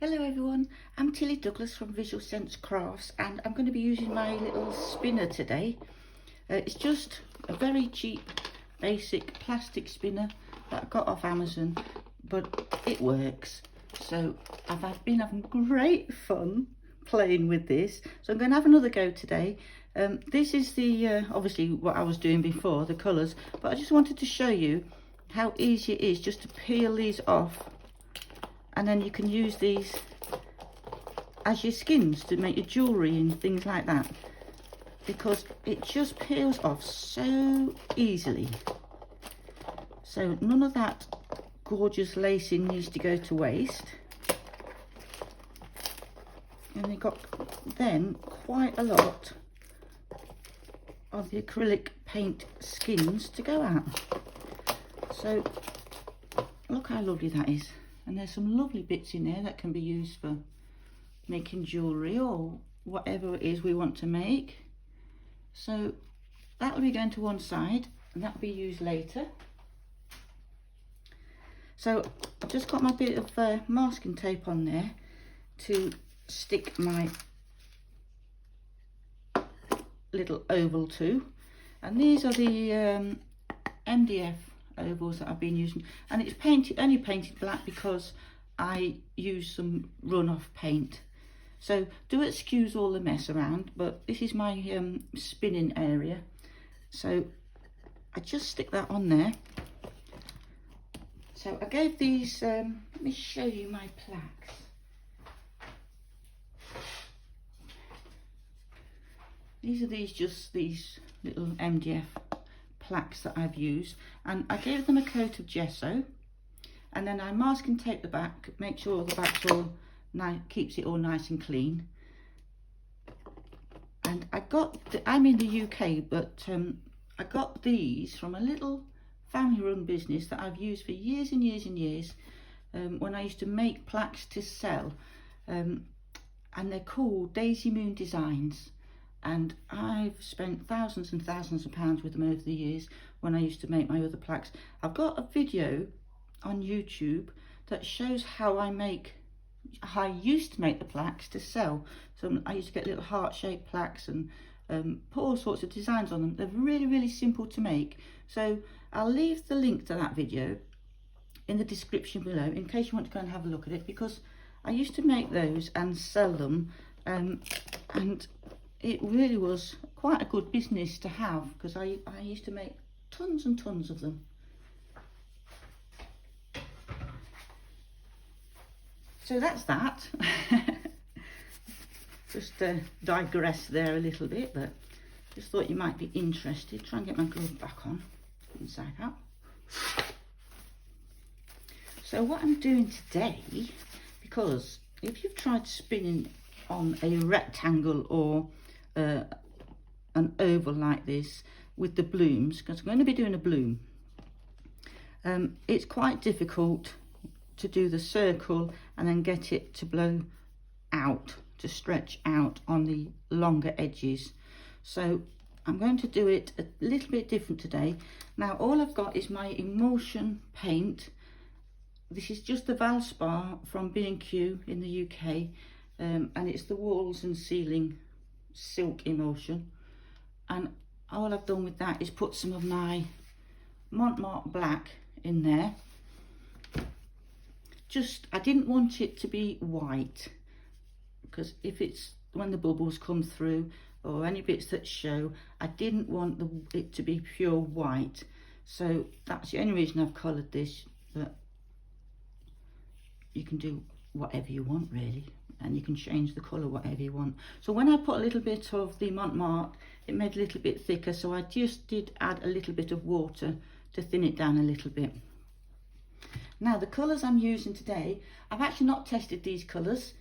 Hello everyone, I'm Tilly Douglas from Visual Sense Crafts and I'm going to be using my little spinner today. It's just a very cheap basic plastic spinner that I got off Amazon, but it works. So I've been having great fun playing with this, so I'm going to have another go today. This is the obviously what I was doing before, the colours, but I just wanted to show you how easy it is just to peel these off. And then you can use these as your skins to make your jewellery and things like that, because it just peels off so easily. So none of that gorgeous lacing needs to go to waste. And you've got then quite a lot of the acrylic paint skins to go at. So look how lovely that is. And there's some lovely bits in there that can be used for making jewellery or whatever it is we want to make. So that will be going to one side and that will be used later. So I've just got my bit of masking tape on there to stick my little oval to. And these are the MDF ovals that I've been using, and it's only painted black because I use some runoff paint. So do excuse all the mess around, but this is my spinning area. So I just stick that on there. So I gave these, let me show you my plaques. These are just these little MDF plaques that I've used, and I gave them a coat of gesso, and then I mask and tape the back, make sure the back's all nice, keeps it all nice and clean. And I'm in the UK, but I got these from a little family run business that I've used for years and years and years, when I used to make plaques to sell, and they're called Daisy Moon Designs. And I've spent thousands and thousands of pounds with them over the years when I used to make my other plaques. I've got a video on YouTube that shows how I used to make the plaques to sell. So I used to get little heart-shaped plaques and put all sorts of designs on them. They're really, really simple to make. So I'll leave the link to that video in the description below in case you want to go and have a look at it, because I used to make those and sell them, and it really was quite a good business to have, because I used to make tons and tons of them. So that's that. Just digress there a little bit, but just thought you might be interested. Try and get my glove back on inside out. So what I'm doing today, because if you've tried spinning on a rectangle or an oval like this with the blooms, because I'm going to be doing a bloom, it's quite difficult to do the circle and then get it to blow out, to stretch out on the longer edges. So I'm going to do it a little bit different today. Now all I've got is my emulsion paint. This is just the Valspar from B&Q in the UK, and it's the walls and ceiling silk emulsion. And all I've done with that is put some of my Amsterdam Black in there. I didn't want it to be white, because when the bubbles come through or any bits that show, I didn't want it to be pure white. So that's the only reason I've coloured this, but you can do whatever you want really, and you can change the colour whatever you want. So when I put a little bit of the Montmartre, it made it a little bit thicker, so I just did add a little bit of water to thin it down a little bit. Now the colours I'm using today, I've actually not tested these colours.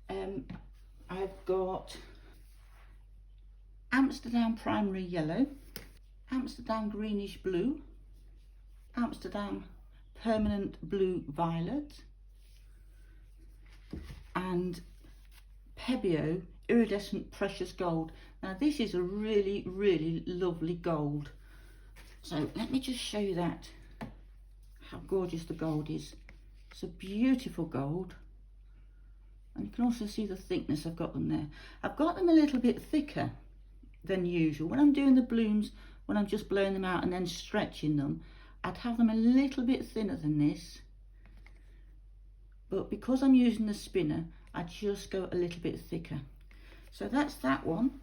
I've got Amsterdam Primary Yellow, Amsterdam Greenish Blue, Amsterdam Permanent Blue Violet, and Pebeo Iridescent Precious Gold. Now this is a really, really lovely gold. So let me just show you that, how gorgeous the gold is. It's a beautiful gold. And you can also see the thickness I've got them there. I've got them a little bit thicker than usual. When I'm doing the blooms, when I'm just blowing them out and then stretching them, I'd have them a little bit thinner than this. But because I'm using the spinner, I just go a little bit thicker. So that's that one.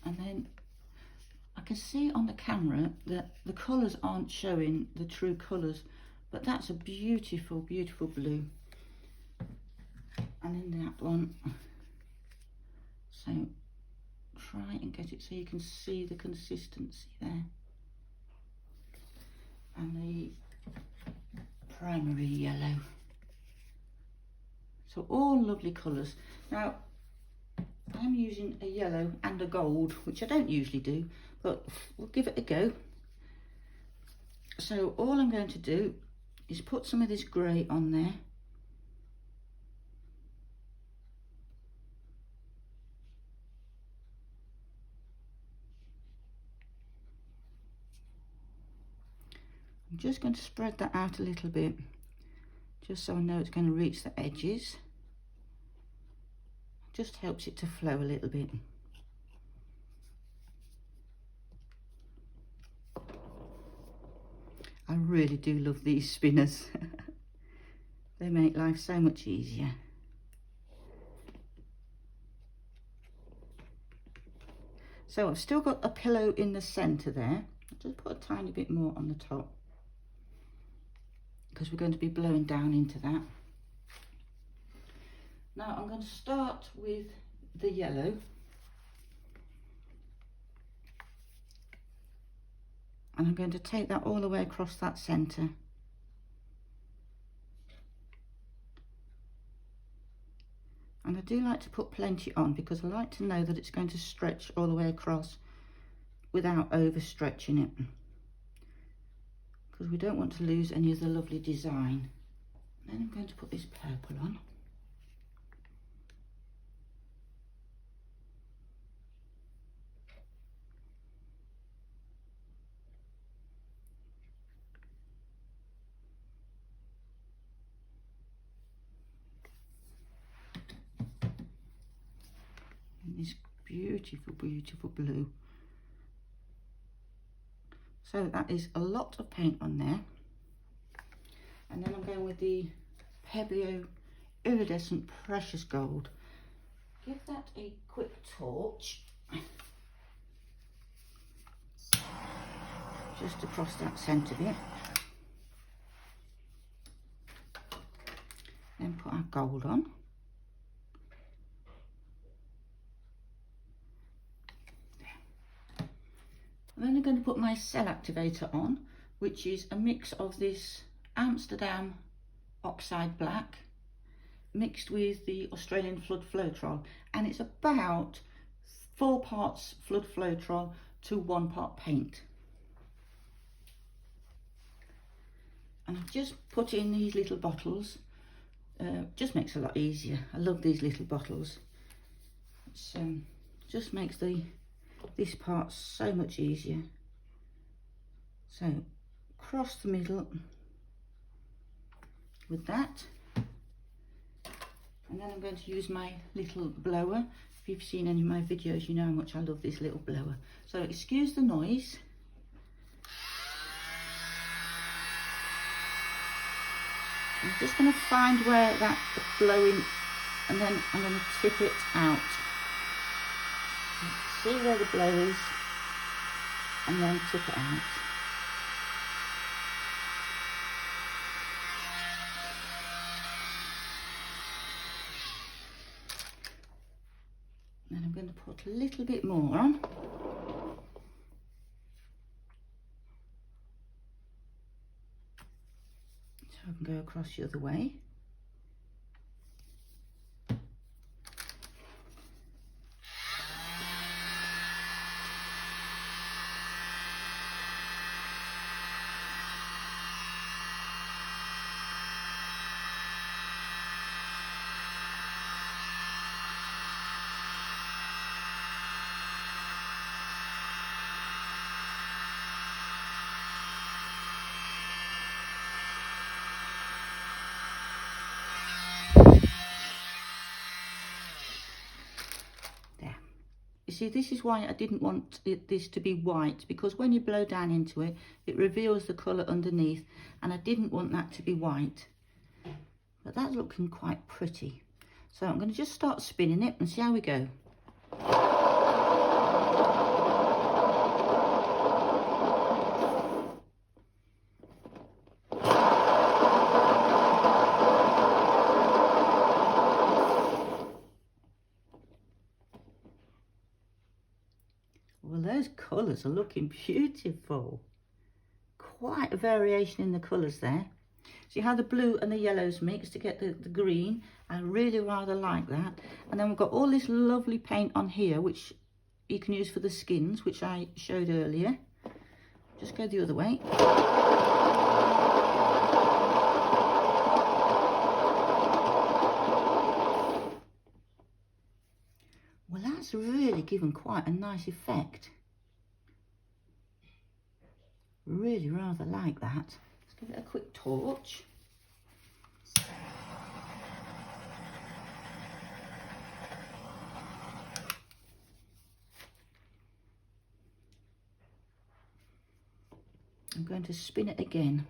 And then I can see on the camera that the colours aren't showing the true colours, but that's a beautiful, beautiful blue. And then that one, so try and get it so you can see the consistency there. And the primary yellow. So all lovely colours. Now I'm using a yellow and a gold, which I don't usually do, but we'll give it a go. So all I'm going to do is put some of this grey on there. I'm just going to spread that out a little bit, just so I know it's going to reach the edges. Just helps it to flow a little bit. I really do love these spinners. They make life so much easier. So I've still got a pillow in the centre there. I'll just put a tiny bit more on the top, because we're going to be blowing down into that. Now I'm going to start with the yellow. And I'm going to take that all the way across that centre. And I do like to put plenty on, because I like to know that it's going to stretch all the way across without overstretching it, because we don't want to lose any of the lovely design. Then I'm going to put this purple on. And this beautiful, beautiful blue. So that is a lot of paint on there. And then I'm going with the Pebeo Iridescent Precious Gold. Give that a quick torch. Just across that centre bit. Then put our gold on. And then I'm going to put my cell activator on, which is a mix of this Amsterdam Oxide Black mixed with the Australian Flood Floetrol, and it's about 4 parts Flood Floetrol to 1 part paint. And I've just put in these little bottles. Just makes it a lot easier. I love these little bottles. It's just makes this part so much easier. So across the middle with that, and then I'm going to use my little blower. If you've seen any of my videos, you know how much I love this little blower. So excuse the noise. I'm just going to find where that's blowing, and then I'm going to tip it out. See where the blow is, and then tip it out. Then I'm going to put a little bit more on. So I can go across the other way. see, this is why I didn't want this to be white, because when you blow down into it, it reveals the colour underneath, and I didn't want that to be white. But that's looking quite pretty. So I'm going to just start spinning it and see how we go. Well, those colours are looking beautiful. Quite a variation in the colours there. See how the blue and the yellows mix to get the green? I really rather like that. And then we've got all this lovely paint on here, which you can use for the skins, which I showed earlier. Just go the other way. Well, that's really given quite a nice effect. Really rather like that. Let's give it a quick torch. I'm going to spin it again.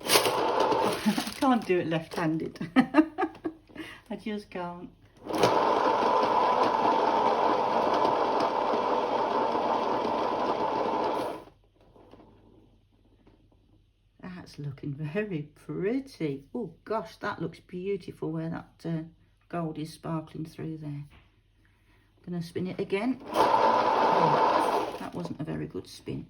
I can't do it left-handed. I just can't. That's looking very pretty. Oh gosh, that looks beautiful where that gold is sparkling through there. I'm going to spin it again. Oh, that wasn't a very good spin.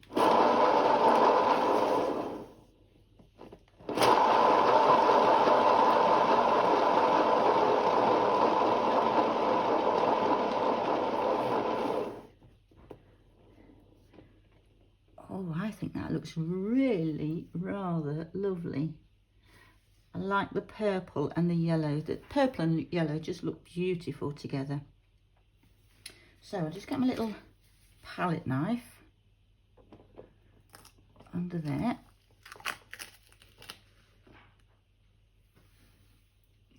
Oh, I think that looks really rather lovely. I like the purple and the yellow. The purple and yellow just look beautiful together. So I'll just get my little palette knife under there.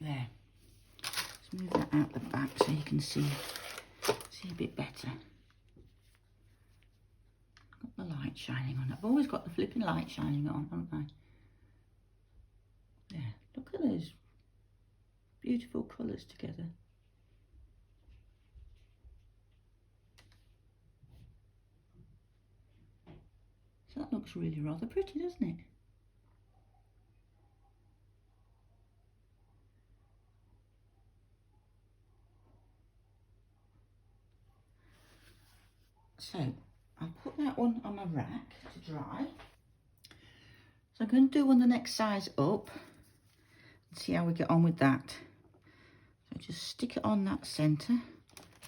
There. Let's move that out the back so you can see a bit better. Got the light shining on. I've always got the flipping light shining on, haven't I? There. Look at those beautiful colours together. So that looks really rather pretty, doesn't it? So I'll put that one on my rack to dry. So I'm going to do one the next size up and see how we get on with that. So just stick it on that centre.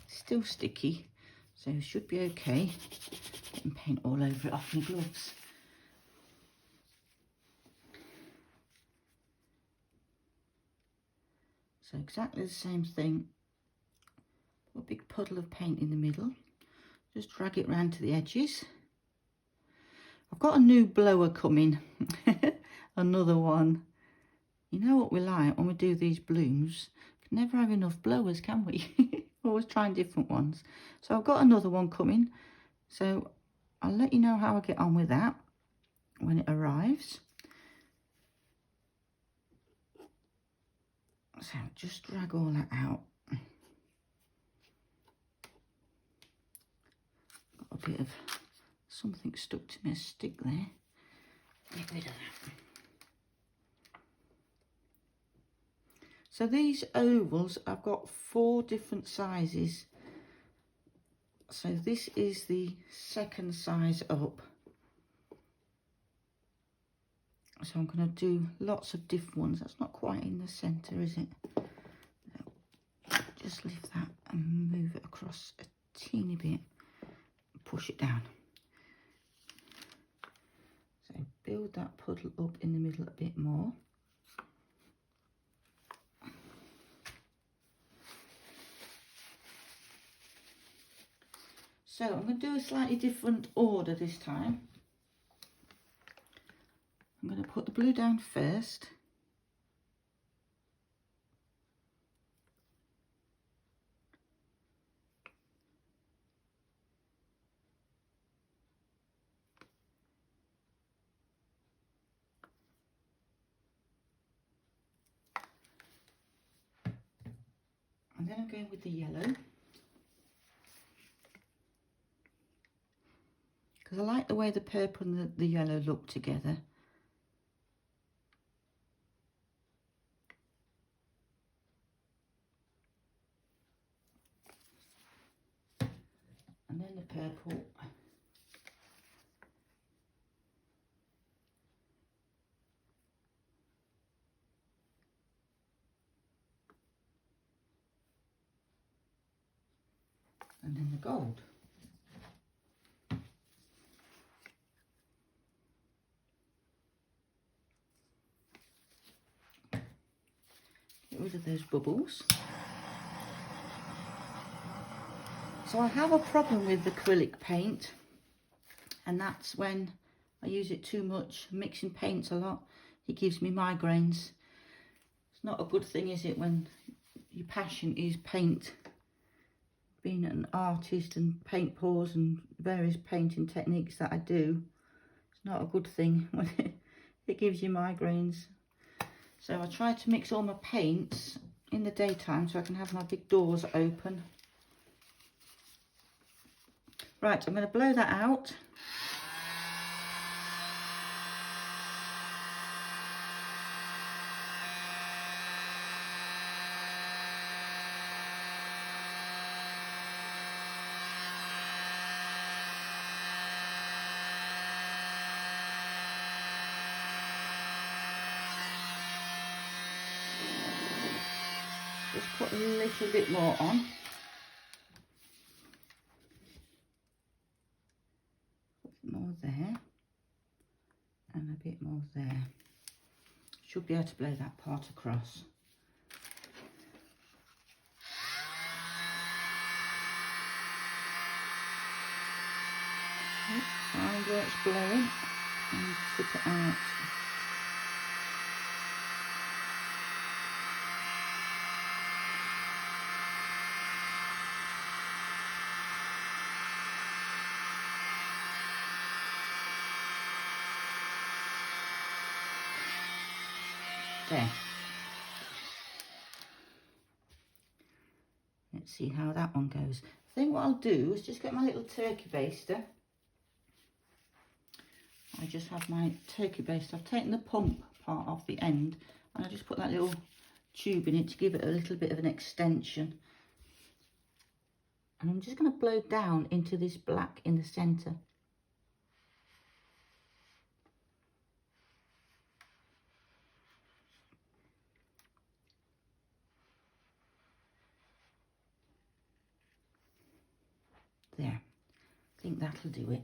It's still sticky, so it should be okay. Getting paint all over it off my gloves. So exactly the same thing. Put a big puddle of paint in the middle. Just drag it round to the edges. I've got a new blower coming. Another one. You know what we like when we do these blooms? We can never have enough blowers, can we? Always trying different ones. So I've got another one coming. So I'll let you know how I get on with that when it arrives. So just drag all that out. Got a bit of something stuck to my stick there. Get rid of that. So these ovals, I've got 4 different sizes. So this is the second size up. So I'm going to do lots of different ones. That's not quite in the centre, is it? No. Just lift that and move it across a teeny bit. Push it down. So build that puddle up in the middle a bit more. So I'm going to do a slightly different order this time. I'm going to put the blue down first. And then I'm going with the yellow. Because I like the way the purple and the yellow look together. And then the purple. And then the gold. Get rid of those bubbles. So I have a problem with acrylic paint, and that's when I use it too much, mixing paints a lot. It gives me migraines. It's not a good thing, is it, when your passion is paint? Being an artist and paint pours and various painting techniques that I do, it's not a good thing when it gives you migraines. So I try to mix all my paints in the daytime so I can have my big doors open. Right, I'm going to blow that out. Just put a little bit more on. More there and a bit more there. Should be able to blow that part across. Find where it's blowing and tip it out. There. Let's see how that one goes. I think what I'll do is just get my little turkey baster. I just have my turkey baster. I've taken the pump part off the end and I just put that little tube in it to give it a little bit of an extension. And I'm just going to blow down into this black in the centre. There, I think that'll do it.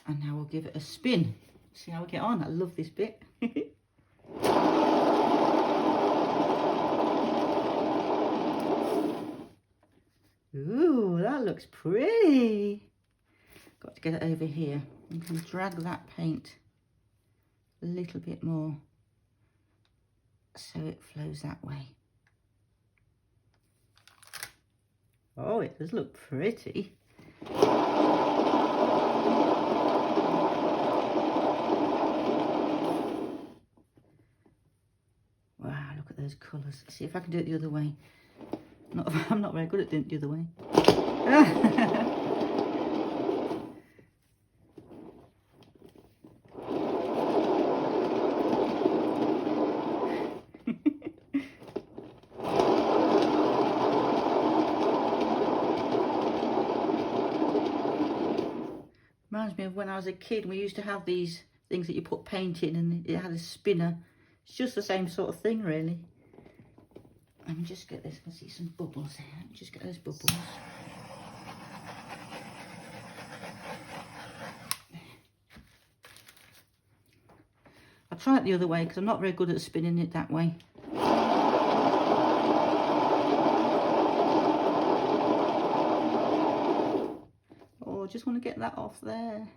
And now we'll give it a spin. See how we get on. I love this bit. Ooh, that looks pretty. Got to get it over here. You can drag that paint a little bit more so it flows that way. Oh, it does look pretty. Wow, look at those colours. See if I can do it the other way. I'm not very good at doing it the other way. Reminds me of when I was a kid, we used to have these things that you put paint in and it had a spinner. It's just the same sort of thing, really. Let me just get this. I can see some bubbles here. Let me just get those bubbles. I'll try it the other way because I'm not very good at spinning it that way. Oh, I just want to get that off there.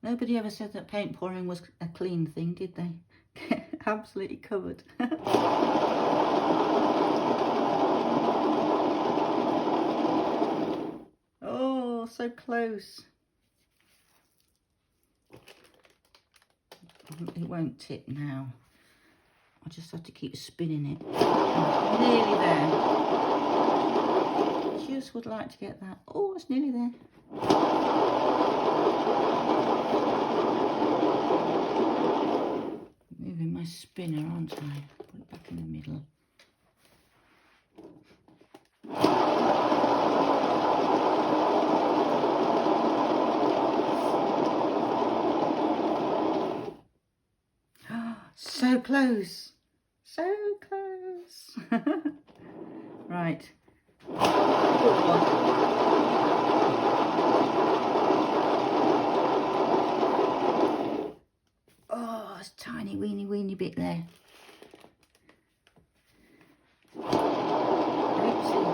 Nobody ever said that paint pouring was a clean thing, did they? Absolutely covered. Oh, so close. It won't tip now. I just have to keep spinning it. Nearly there. Just would like to get that. Oh, it's nearly there. Moving my spinner, aren't I? Put it back in the middle. So close. So close. Right. Oh, it's tiny weeny bit there. Oopsie.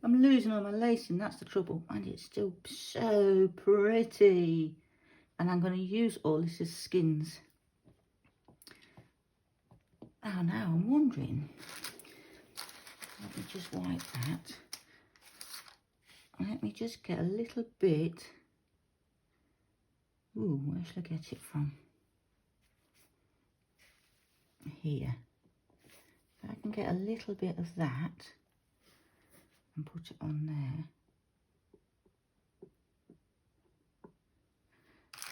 I'm losing all my lacing, that's the trouble. And it's still so pretty. And I'm going to use all this as skins. Oh, now I'm wondering. Let me just wipe that. Let me just get a little bit. Ooh, where shall I get it from? Here. If I can get a little bit of that and put it on there.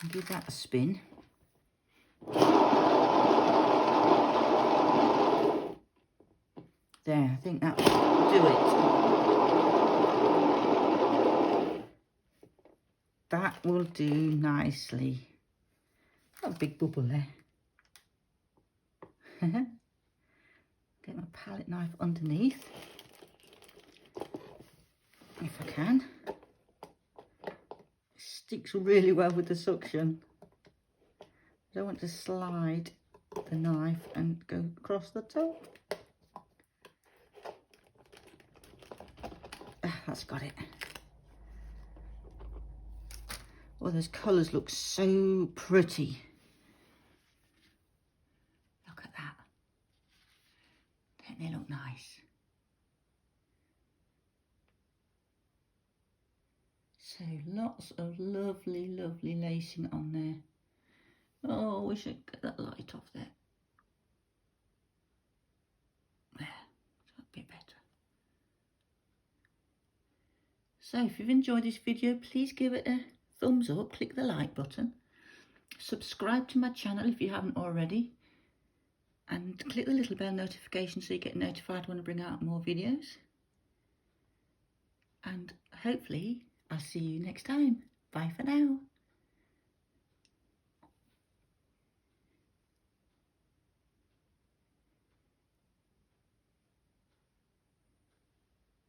And give that a spin. There, I think that will do it. That will do nicely. Got a big bubble there. Get my palette knife underneath, if I can. It sticks really well with the suction. I don't want to slide the knife and go across the top. That's got it. Oh, those colours look so pretty. Look at that. Don't they look nice? So lots of lovely lacing on there. Oh, I wish I'd get that light off there. There, that's a bit better. So if you've enjoyed this video, please give it a thumbs up, click the like button, subscribe to my channel if you haven't already, and click the little bell notification so you get notified when I bring out more videos. And hopefully I'll see you next time. Bye for now.